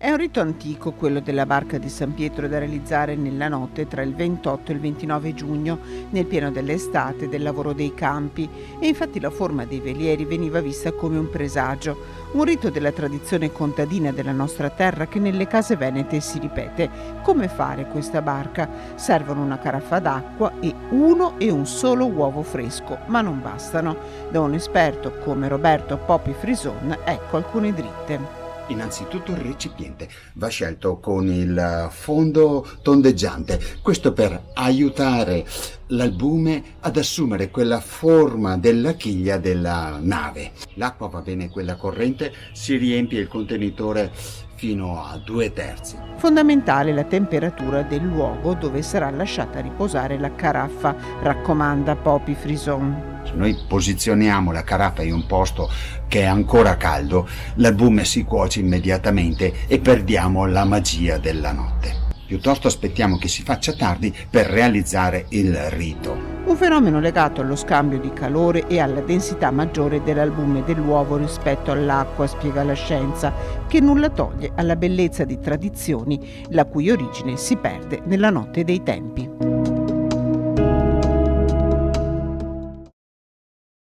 È un rito antico quello della barca di San Pietro da realizzare nella notte tra il 28 e il 29 giugno, nel pieno dell'estate del lavoro dei campi, e infatti la forma dei velieri veniva vista come un presagio, un rito della tradizione contadina della nostra terra che nelle case venete si ripete. Come fare questa barca? Servono una caraffa d'acqua e un solo uovo fresco, ma non bastano. Da un esperto come Roberto Popi Frison, ecco alcune dritte. Innanzitutto il recipiente va scelto con il fondo tondeggiante, questo per aiutare l'albume ad assumere quella forma della chiglia della nave. L'acqua va bene quella corrente, si riempie il contenitore fino a 2/3. Fondamentale la temperatura del luogo dove sarà lasciata riposare la caraffa, raccomanda Popi Frison. Se noi posizioniamo la caraffa in un posto che è ancora caldo, l'albume si cuoce immediatamente e perdiamo la magia della notte. Piuttosto aspettiamo che si faccia tardi per realizzare il rito. Un fenomeno legato allo scambio di calore e alla densità maggiore dell'albume dell'uovo rispetto all'acqua, spiega la scienza, che nulla toglie alla bellezza di tradizioni la cui origine si perde nella notte dei tempi.